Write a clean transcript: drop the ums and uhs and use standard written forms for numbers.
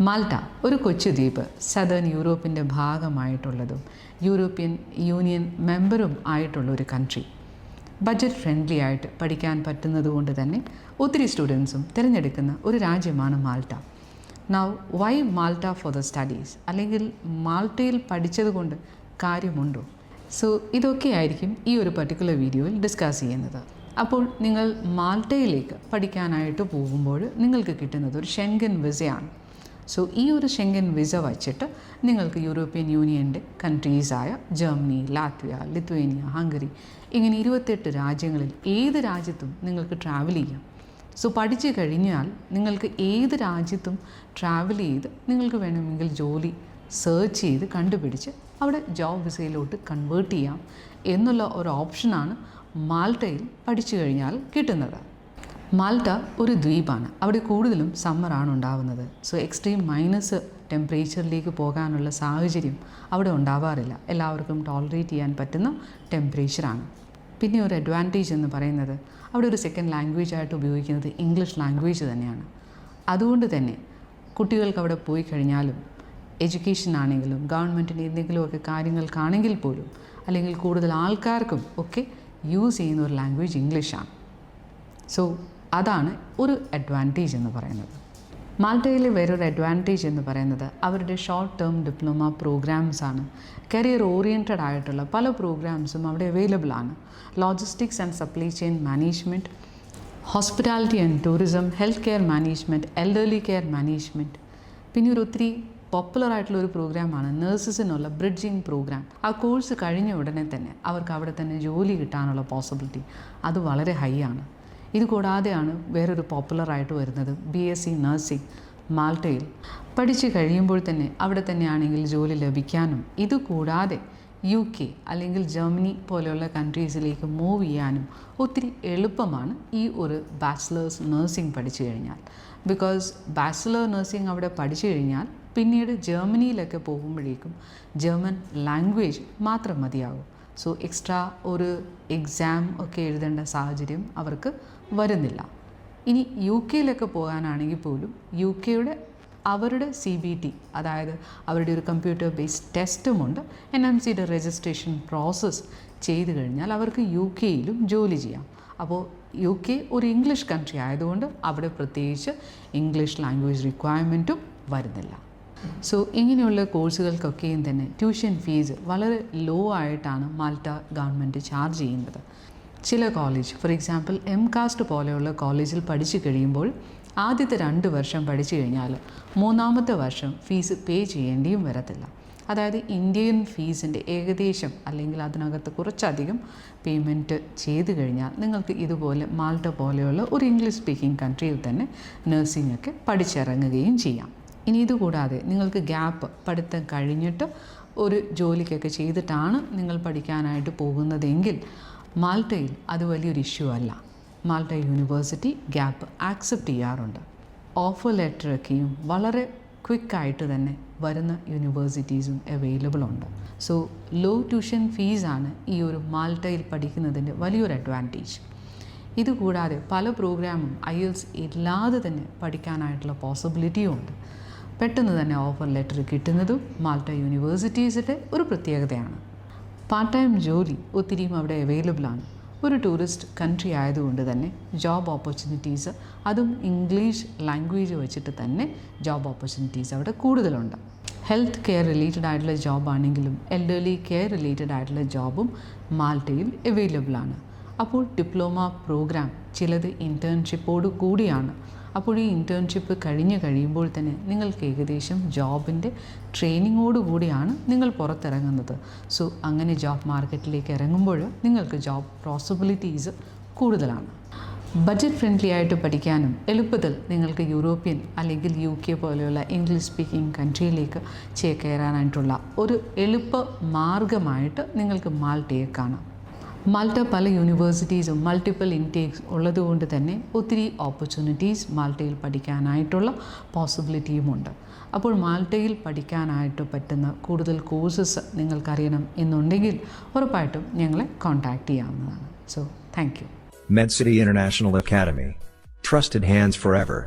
Malta ഒരു കൊച്ചു ദ്വീപ് സദേൺ യൂറോപ്പിൻ്റെ ഭാഗമായിട്ടുള്ളതും യൂറോപ്യൻ യൂണിയൻ മെമ്പറും ആയിട്ടുള്ള ഒരു കൺട്രി. ബഡ്ജറ്റ് ഫ്രണ്ട്ലി ആയിട്ട് പഠിക്കാൻ പറ്റുന്നതുകൊണ്ട് തന്നെ ഒത്തിരി സ്റ്റുഡൻസും തിരഞ്ഞെടുക്കുന്ന ഒരു രാജ്യമാണ് Malta. Now why Malta for the studies, അല്ലെങ്കിൽ മാൾട്ടയിൽ പഠിച്ചതുകൊണ്ട് കാര്യമുണ്ടോ? സോ ഇതൊക്കെയായിരിക്കും ഈ ഒരു പർട്ടിക്കുലർ വീഡിയോയിൽ ഡിസ്കസ് ചെയ്യുന്നത്. അപ്പോൾ നിങ്ങൾ മാൾട്ടയിലേക്ക് പഠിക്കാനായിട്ട് പോകുമ്പോൾ നിങ്ങൾക്ക് കിട്ടുന്നത് ഒരു ഷെൻഗൻ വിസയാണ്. സോ ഈ ഒരു ഷെൻഗൻ വിസ വച്ചിട്ട് നിങ്ങൾക്ക് യൂറോപ്യൻ യൂണിയൻ്റെ കൺട്രീസായ ജർമ്മനി, ലാത്വിയ, ലിത്വേനിയ, ഹംഗറി ഇങ്ങനെ 28 രാജ്യങ്ങളിൽ ഏത് രാജ്യത്തും നിങ്ങൾക്ക് ട്രാവൽ ചെയ്യാം. സോ പഠിച്ചു കഴിഞ്ഞാൽ നിങ്ങൾക്ക് ഏത് രാജ്യത്തും ട്രാവൽ ചെയ്ത് നിങ്ങൾക്ക് വേണമെങ്കിൽ ജോലി സെർച്ച് ചെയ്ത് കണ്ടുപിടിച്ച് അവിടെ ജോബ് വിസയിലോട്ട് കൺവേർട്ട് ചെയ്യാം എന്നുള്ള ഒരു ഓപ്ഷനാണ് മാൾട്ടയിൽ പഠിച്ചു കഴിഞ്ഞാൽ കിട്ടുന്നത്. മാൾട്ട ഒരു ദ്വീപാണ്. അവിടെ കൂടുതലും സമ്മറാണ് ഉണ്ടാവുന്നത്. സോ എക്സ്ട്രീം മൈനസ് ടെമ്പറേച്ചറിലേക്ക് പോകാനുള്ള സാഹചര്യം അവിടെ ഉണ്ടാവാറില്ല. എല്ലാവർക്കും ടോളറേറ്റ് ചെയ്യാൻ പറ്റുന്ന ടെമ്പറേച്ചറാണ്. പിന്നെ ഒരു അഡ്വാൻറ്റേജ് എന്ന് പറയുന്നത് അവിടെ ഒരു സെക്കൻഡ് ലാംഗ്വേജ് ആയിട്ട് ഉപയോഗിക്കുന്നത് ഇംഗ്ലീഷ് ലാംഗ്വേജ് തന്നെയാണ്. അതുകൊണ്ട് തന്നെ കുട്ടികൾക്ക് അവിടെ പോയി കഴിഞ്ഞാലും എഡ്യൂക്കേഷൻ ആണെങ്കിലും ഗവൺമെൻറ്റിൻ്റെ എന്തെങ്കിലുമൊക്കെ കാര്യങ്ങൾക്കാണെങ്കിൽ പോലും അല്ലെങ്കിൽ കൂടുതൽ ആൾക്കാർക്കും ഒക്കെ യൂസ് ചെയ്യുന്ന ഒരു ലാംഗ്വേജ് ഇംഗ്ലീഷാണ്. സോ അതാണ് ഒരു അഡ്വാൻറ്റേജ് എന്ന് പറയുന്നത്. മാൾട്ടയിലെ വേറൊരു അഡ്വാൻറ്റേജ് എന്ന് പറയുന്നത് അവരുടെ ഷോർട്ട് ടേം ഡിപ്ലോമ പ്രോഗ്രാംസാണ്. കരിയർ ഓറിയൻറ്റഡ് ആയിട്ടുള്ള പല പ്രോഗ്രാംസും അവിടെ അവൈലബിൾ ആണ്. Logistics and supply chain management, hospitality and tourism, health care management, elderly care management. പിന്നെ ഒരു ഒത്തിരി പോപ്പുലർ ആയിട്ടുള്ള ഒരു പ്രോഗ്രാമാണ് നേഴ്സസിനുള്ള ബ്രിഡ്ജിങ് പ്രോഗ്രാം. ആ കോഴ്സ് കഴിഞ്ഞ ഉടനെ തന്നെ അവർക്ക് അവിടെ തന്നെ ജോലി കിട്ടാനുള്ള പോസിബിലിറ്റി അത് വളരെ ഹൈ ആണ്. ഇതുകൂടാതെയാണ് വേറൊരു പോപ്പുലറായിട്ട് വരുന്നത് BSc നഴ്സിംഗ്. മാൾട്ടയിൽ പഠിച്ചു കഴിയുമ്പോൾ തന്നെ അവിടെ തന്നെയാണെങ്കിൽ ജോലി ലഭിക്കാനും ഇതുകൂടാതെ UK അല്ലെങ്കിൽ ജർമ്മനി പോലെയുള്ള കൺട്രീസിലേക്ക് മൂവ് ചെയ്യാനും ഒത്തിരി എളുപ്പമാണ് ഈ ഒരു ബാച്ചിലേഴ്സ് നഴ്സിംഗ് പഠിച്ചു കഴിഞ്ഞാൽ. ബിക്കോസ് ബാച്ചിലർ നഴ്സിംഗ് അവിടെ പഠിച്ചു കഴിഞ്ഞാൽ പിന്നീട് ജർമ്മനിയിലൊക്കെ പോകുമ്പോഴേക്കും ജർമ്മൻ ലാംഗ്വേജ് മാത്രം മതിയാകും. സോ എക്സ്ട്രാ ഒരു എക്സാം ഒക്കെ എഴുതേണ്ട സാഹചര്യം അവർക്ക് വരുന്നില്ല. ഇനി UK പോകാനാണെങ്കിൽ പോലും UK അവരുടെ CBT, അതായത് അവരുടെ ഒരു കമ്പ്യൂട്ടർ ബേസ്ഡ് ടെസ്റ്റുമുണ്ട്. NMCയുടെ രജിസ്ട്രേഷൻ പ്രോസസ്സ് ചെയ്ത് കഴിഞ്ഞാൽ അവർക്ക് UK ജോലി ചെയ്യാം. അപ്പോൾ UK ഒരു ഇംഗ്ലീഷ് കൺട്രി ആയതുകൊണ്ട് അവിടെ പ്രത്യേകിച്ച് ഇംഗ്ലീഷ് ലാംഗ്വേജ് റിക്വയർമെൻറ്റും വരുന്നില്ല. സോ ഇങ്ങനെയുള്ള കോഴ്സുകൾക്കൊക്കെയും തന്നെ ട്യൂഷൻ ഫീസ് വളരെ ലോ ആയിട്ടാണ് മാൾട്ട ഗവൺമെൻറ് ചാർജ് ചെയ്യുന്നത്. ചില കോളേജ്, ഫോർ എക്സാമ്പിൾ MCAST പോലെയുള്ള കോളേജിൽ പഠിച്ചു കഴിയുമ്പോൾ ആദ്യത്തെ 2 വർഷം പഠിച്ചു കഴിഞ്ഞാൽ 3-ാമത്തെ വർഷം ഫീസ് പേ ചെയ്യേണ്ടിയും വരത്തില്ല. അതായത് ഇന്ത്യൻ ഫീസിൻ്റെ ഏകദേശം അല്ലെങ്കിൽ അതിനകത്ത് കുറച്ചധികം പേയ്മെൻറ്റ് ചെയ്ത് കഴിഞ്ഞാൽ നിങ്ങൾക്ക് ഇതുപോലെ മാൾട്ട പോലെയുള്ള ഒരു ഇംഗ്ലീഷ് സ്പീക്കിംഗ് കൺട്രിയിൽ തന്നെ നഴ്സിംഗ് ഒക്കെ പഠിച്ചിറങ്ങുകയും ചെയ്യാം. ഇനി ഇതുകൂടാതെ നിങ്ങൾക്ക് ഗ്യാപ്പ് പഠിത്തം കഴിഞ്ഞിട്ട് ഒരു ജോലിക്കൊക്കെ ചെയ്തിട്ടാണ് നിങ്ങൾ പഠിക്കാനായിട്ട് പോകുന്നതെങ്കിൽ മാൾട്ടയിൽ അത് വലിയൊരു ഇഷ്യൂ അല്ല. മാൾട്ട യൂണിവേഴ്സിറ്റി ഗ്യാപ്പ് ആക്സെപ്റ്റ് ചെയ്യാറുണ്ട്. ഓഫർ ലെറ്ററൊക്കെയും വളരെ ക്വിക്കായിട്ട് തന്നെ വരുന്ന യൂണിവേഴ്സിറ്റീസും അവൈലബിൾ ഉണ്ട്. സോ ലോ ട്യൂഷൻ ഫീസാണ് ഈ ഒരു മാൾട്ടയിൽ പഠിക്കുന്നതിൻ്റെ വലിയൊരു അഡ്വാൻറ്റേജ്. ഇതുകൂടാതെ പല പ്രോഗ്രാമും IELTS ഇല്ലാതെ തന്നെ പഠിക്കാനായിട്ടുള്ള പോസിബിലിറ്റിയും ഉണ്ട്. പെട്ടെന്ന് തന്നെ ഓഫർ ലെറ്റർ കിട്ടുന്നതും മാൾട്ട യൂണിവേഴ്സിറ്റീസിൻ്റെ ഒരു പ്രത്യേകതയാണ്. പാർട്ട് ടൈം ജോലി ഒത്തിരിയും അവിടെ അവൈലബിൾ ആണ്. ഒരു ടൂറിസ്റ്റ് കൺട്രി ആയതുകൊണ്ട് തന്നെ ജോബ് ഓപ്പർച്യൂണിറ്റീസ്, അതും ഇംഗ്ലീഷ് ലാംഗ്വേജ് വെച്ചിട്ട് തന്നെ ജോബ് ഓപ്പർച്യൂണിറ്റീസ് അവിടെ കൂടുതലുണ്ട്. ഹെൽത്ത് കെയർ റിലേറ്റഡ് ആയിട്ടുള്ള ജോബാണെങ്കിലും എൽഡർലി കെയർ റിലേറ്റഡ് ആയിട്ടുള്ള ജോബും മാൾട്ടയിൽ അവൈലബിൾ ആണ്. അപ്പോൾ ഡിപ്ലോമ പ്രോഗ്രാം ചിലത് ഇൻറ്റേൺഷിപ്പോട് കൂടിയാണ്. അപ്പോൾ ഈ ഇൻറ്റേൺഷിപ്പ് കഴിയുമ്പോൾ തന്നെ നിങ്ങൾക്ക് ഏകദേശം ജോബിൻ്റെ ട്രെയിനിങ്ങോട് കൂടിയാണ് നിങ്ങൾ പുറത്തിറങ്ങുന്നത്. സോ അങ്ങനെ ജോബ് മാർക്കറ്റിലേക്ക് ഇറങ്ങുമ്പോൾ നിങ്ങൾക്ക് ജോബ് പോസിബിലിറ്റീസ് കൂടുതലാണ്. ബഡ്ജറ്റ് ഫ്രണ്ട്ലി ആയിട്ട് പഠിക്കാനും എളുപ്പത്തിൽ നിങ്ങൾക്ക് യൂറോപ്യൻ അല്ലെങ്കിൽ UK പോലെയുള്ള ഇംഗ്ലീഷ് സ്പീക്കിംഗ് കൺട്രിയിലേക്ക് ചേക്കേറാനായിട്ടുള്ള ഒരു എളുപ്പ മാർഗമായിട്ട് നിങ്ങൾക്ക് മാൾട്ടയെ കാണാം. മാൾട്ട പല യൂണിവേഴ്സിറ്റീസും മൾട്ടിപ്പിൾ ഇൻടേക്സ് ഉള്ളതുകൊണ്ട് തന്നെ ഒത്തിരി ഓപ്പർച്യൂണിറ്റീസ് മാൾട്ടയിൽ പഠിക്കാനായിട്ടുള്ള പോസിബിലിറ്റിയുമുണ്ട്. അപ്പോൾ മാൾട്ടയിൽ പഠിക്കാനായിട്ട് പറ്റുന്ന കൂടുതൽ കോഴ്സസ് നിങ്ങൾക്കറിയണം എന്നുണ്ടെങ്കിൽ ഉറപ്പായിട്ടും ഞങ്ങളെ കോൺടാക്റ്റ് ചെയ്യാവുന്നതാണ്. So thank you. MedCity International Academy. Trusted hands forever.